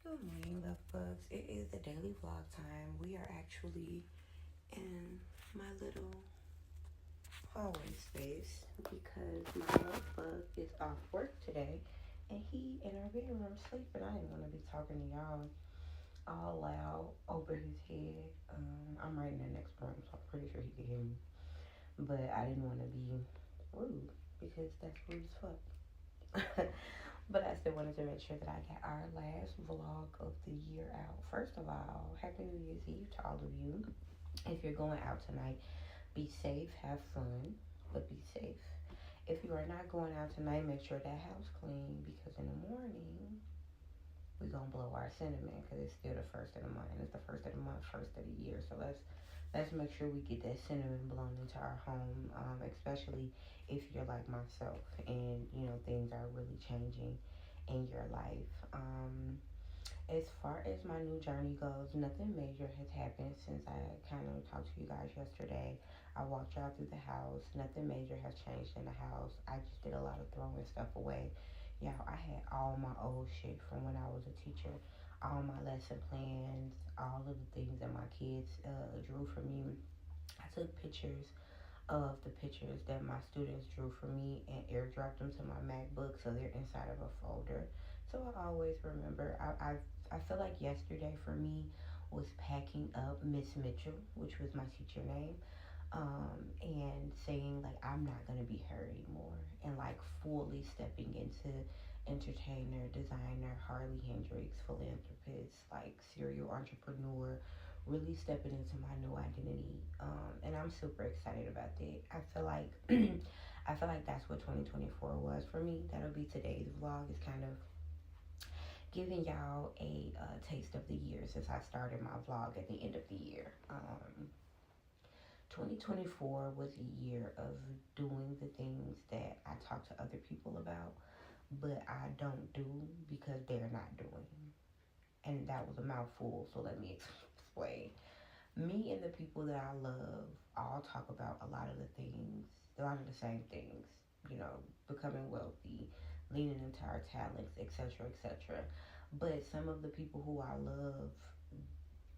Good morning, love bugs. It is the daily vlog time. We are actually in my little hallway space because my love bug is off work today and he in our bedroom sleeping. I didn't want to be talking to y'all all loud over his head. I'm right in the next room, so I'm pretty sure he can hear me. But I didn't want to be rude because that's rude as fuck. But I still wanted to make sure that I got our last vlog of the year out. First of all, Happy New Year's Eve to all of you. If you're going out tonight, be safe, have fun, but be safe. If you are not going out tonight, make sure that house clean because in the morning, we're going to blow our cinnamon because it's still the first of the month. And it's the first of the month, first of the year. So let's make sure we get that cinnamon blown into our home, especially if you're like myself and things are really changing in your life. As far as my new journey goes, nothing major has happened since I kind of talked to you guys yesterday. I walked y'all through the house. Nothing major has changed in the house. I just did a lot of throwing stuff away. Y'all, I had all my old shit from when I was a teacher, all my lesson plans, all of the things that my kids drew for me. I took pictures of the pictures that my students drew for me and airdropped them to my MacBook, so they're inside of a folder. So I always remember. I feel like yesterday for me was packing up Miss Mitchell, which was my teacher name, and saying like I'm not gonna be her anymore, and like fully stepping into entertainer, designer, Harley Hendrix, philanthropist, like serial entrepreneur, really stepping into my new identity. And I'm super excited about that. I feel like I feel like that's what 2024 was for me. That'll be today's vlog. Is kind of giving y'all a taste of the year since I started my vlog at the end of the year. 2024 was a year of doing the things that I talk to other people about, but I don't do because they're not doing. And that was a mouthful, so let me explain. Me and the people that I love all talk about a lot of the same things, becoming wealthy, leaning into our talents, etc., etc. But some of the people who I love,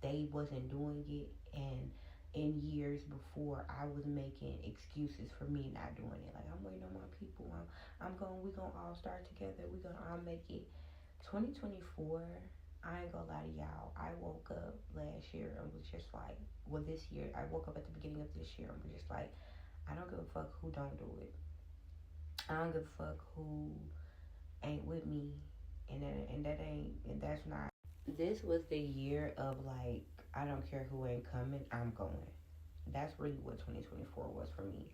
they wasn't doing it, and in years before I was making excuses for me not doing it. Like I'm waiting on my people. We gonna all start together. We gonna all make it. 2024, I ain't gonna lie to y'all. I woke up last year and was just like, well, this year, I woke up at the beginning of this year and was just like, I don't give a fuck who don't do it. I don't give a fuck who ain't with me. And that's not. This was the year of like, I don't care who ain't coming, I'm going. That's really what 2024 was for me.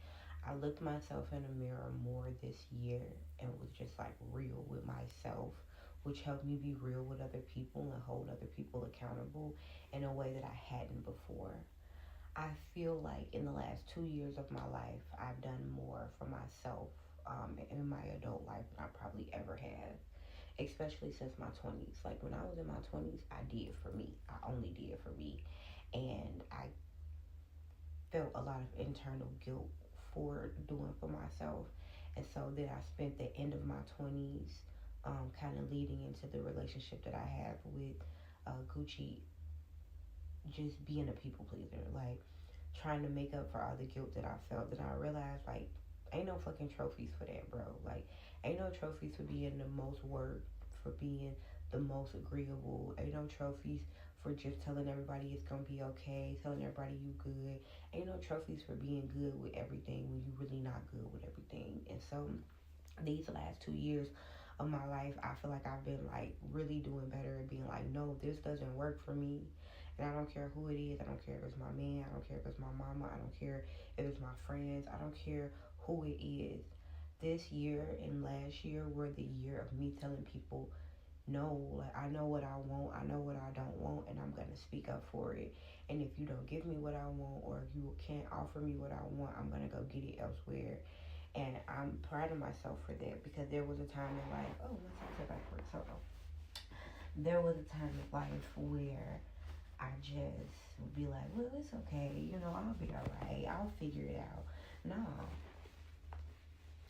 I looked myself in the mirror more this year and was just like real with myself, which helped me be real with other people and hold other people accountable in a way that I hadn't before. I feel like in the last 2 years of my life, I've done more for myself in my adult life than I probably ever have, especially since my 20s. Like when I was in my 20s, I did for me. I only did for me. And I felt a lot of internal guilt for doing for myself. And so then I spent the end of my 20s kind of leading into the relationship that I have with Gucci, just being a people pleaser. Like trying to make up for all the guilt that I felt. That I realized, like, ain't no fucking trophies for that, bro. Like, ain't no trophies for being the most worked, for being the most agreeable. Ain't no trophies for just telling everybody it's gonna be okay, telling everybody you good. Ain't no trophies for being good with everything when you really not good with everything. And so these last 2 years of my life, I feel like I've been like really doing better at being like, no, this doesn't work for me. And I don't care who it is. I don't care if it's my man. I don't care if it's my mama. I don't care if it's my friends. I don't care who it is. This year and last year were the year of me telling people, no, like I know what I want, I know what I don't want, and I'm gonna speak up for it. And if you don't give me what I want or if you can't offer me what I want, I'm gonna go get it elsewhere. And I'm proud of myself for that because there was a time in life, oh, let's say backwards, hold on. There was a time in life where I just would be like, well, it's okay, I'll be alright, I'll figure it out. No.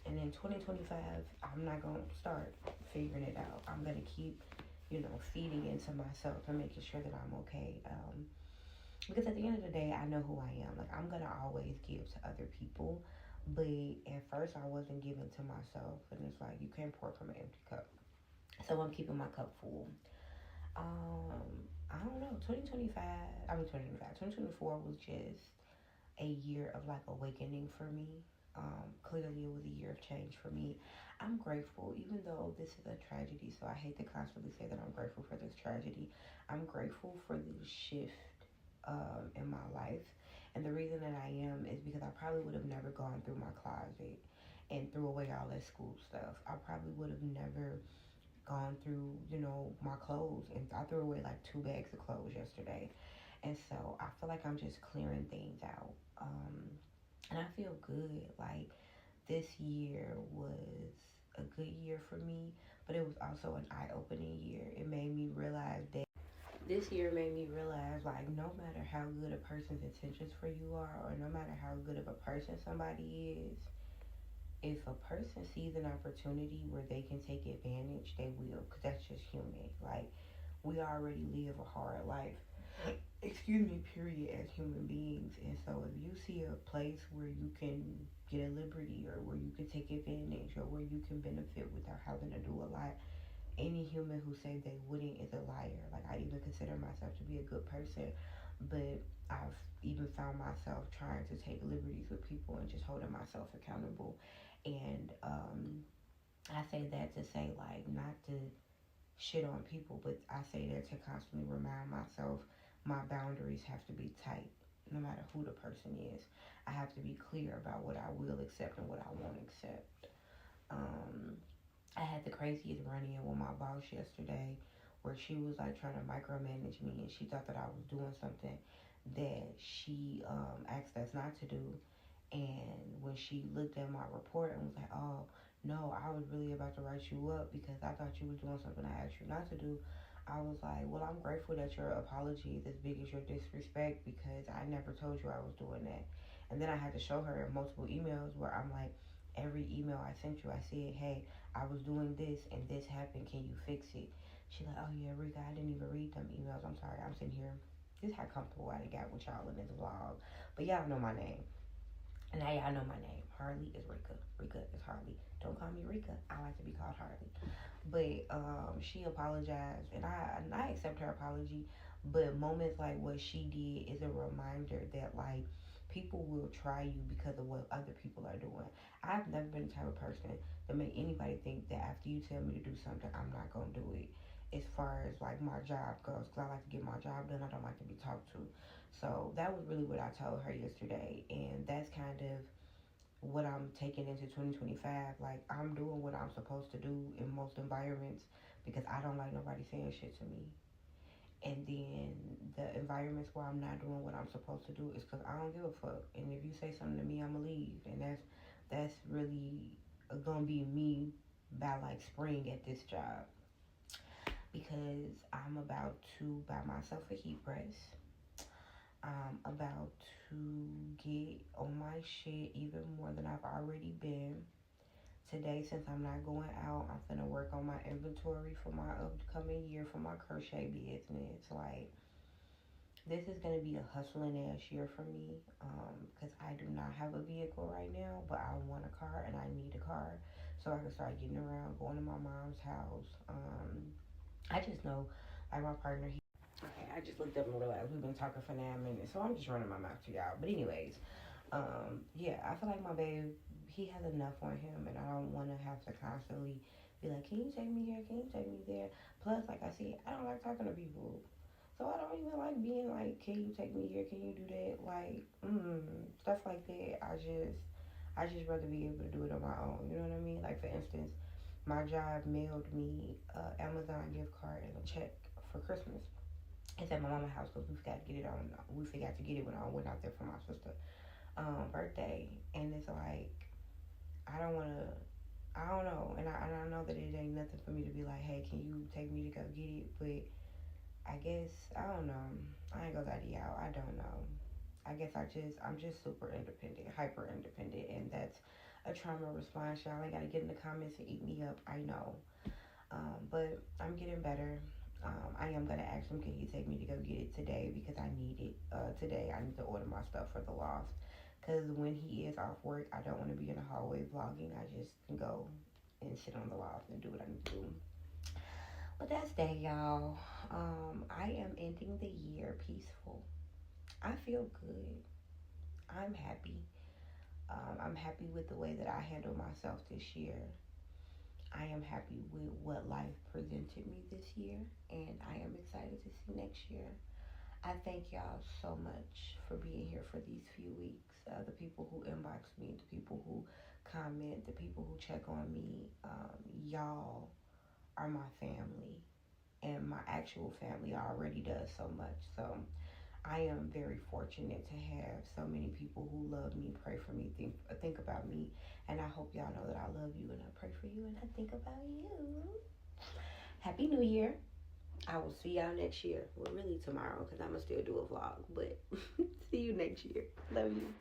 And in 2025, I'm not gonna start figuring it out. I'm gonna keep feeding into myself and making sure that I'm okay. Because at the end of the day, I know who I am. Like, I'm gonna always give to other people, but at first I wasn't giving to myself, and it's like you can't pour from an empty cup. So I'm keeping my cup full. I don't know. 2024 was just a year of like awakening for me. Clearly, it was a year of change for me. I'm grateful, even though this is a tragedy. So I hate to constantly say that I'm grateful for this tragedy. I'm grateful for this shift in my life. And the reason that I am is because I probably would have never gone through my closet and threw away all that school stuff. I probably would have never gone through, my clothes. And I threw away like 2 bags of clothes yesterday. And so I feel like I'm just clearing things out. And I feel good. Like, this year was a good year for me, but it was also an eye opening year. It made me realize that this year made me realize, like, no matter how good a person's intentions for you are, or no matter how good of a person somebody is, if a person sees an opportunity where they can take advantage, they will, because that's just human. Like, we already live a hard life, excuse me, period, as human beings. And so if you see a place where you can get a liberty, or where you can take advantage, or where you can benefit without having to do a lot, any human who says they wouldn't is a liar. Like, I even consider myself to be a good person, but I've even found myself trying to take liberties with people and just holding myself accountable. And I say that to say, like, not to shit on people, but I say that to constantly remind myself my boundaries have to be tight, no matter who the person is. I have to be clear about what I will accept and what I won't accept. Um, I had the craziest run-in with my boss yesterday, where she was like trying to micromanage me, and she thought that I was doing something that she asked us not to do. And when she looked at my report and was like, "Oh no, I was really about to write you up because I thought you was doing something I asked you not to do," I was like, "Well, I'm grateful that your apology is as big as your disrespect, because I never told you I was doing that." And then I had to show her multiple emails where I'm like, every email I sent you, I said, "Hey, I was doing this and this happened. Can you fix it?" She's like, "Oh yeah, Rika, I didn't even read them emails. I'm sorry. I'm sitting here." This is how comfortable I got with y'all in this vlog. But y'all know my name. And now y'all know my name. Harley is Rika. Rika is Harley. Don't call me Rika. I like to be called Harley. But she apologized, and I accept her apology. But moments like what she did is a reminder that, like, people will try you because of what other people are doing. I've never been the type of person to make anybody think that after you tell me to do something, I'm not gonna do it. As far as like my job goes, because I like to get my job done. I don't like to be talked to. So that was really what I told her yesterday, and that's kind of what I'm taking into 2025. Like, I'm doing what I'm supposed to do in most environments because I don't like nobody saying shit to me. And then the environments where I'm not doing what I'm supposed to do is because I don't give a fuck. And if you say something to me, I'ma leave. And that's really gonna be me by like spring at this job, because I'm about to buy myself a heat press. I'm about to get on my shit even more than I've already been. Today, since I'm not going out, I'm gonna work on my inventory for my upcoming year for my crochet business. Like, this is gonna be a hustling ass year for me, because I do not have a vehicle right now, but I want a car and I need a car so I can start getting around, going to my mom's house. I just know, like, my partner. Okay, I just looked up and realized we've been talking for 9 minutes, so I'm just running my mouth to y'all. But anyways, yeah, I feel like my babe, he has enough on him, and I don't want to have to constantly be like, "Can you take me here? Can you take me there?" Plus, like I said, I don't like talking to people, so I don't even like being like, "Can you take me here? Can you do that?" Like, stuff like that. I just rather be able to do it on my own. You know what I mean? Like, for instance, my job mailed me a Amazon gift card and a check for Christmas. It's at my mama's house because we forgot to get it when I went out there for my sister birthday. And it's like, I don't want to, I don't know. And I know that it ain't nothing for me to be like, "Hey, can you take me to go get it?" But I guess, I don't know. I ain't gonna lie to y'all. I don't know. I guess I'm just super independent, hyper independent. And that's a trauma response. Y'all ain't got to get in the comments and eat me up. I know. But I'm getting better. I am gonna ask him, can he take me to go get it today because I need it today. I need to order my stuff for the loft because when he is off work, I don't want to be in the hallway vlogging. I just can go and sit on the loft and do what I need to do. But that's that, y'all. I am ending the year peaceful. I feel good. I'm happy. I'm happy with the way that I handle myself this year. I am happy with what life presented me this year, and I am excited to see next year. I thank y'all so much for being here for these few weeks. The people who inbox me, the people who comment, the people who check on me. Y'all are my family, and my actual family already does so much. So I am very fortunate to have so many people who love me, pray for me, think about me, and I hope y'all know that I love you and I pray for you and I think about you. Happy New Year. I will see y'all next year. Well, really tomorrow because I'm going to still do a vlog, but see you next year. Love you.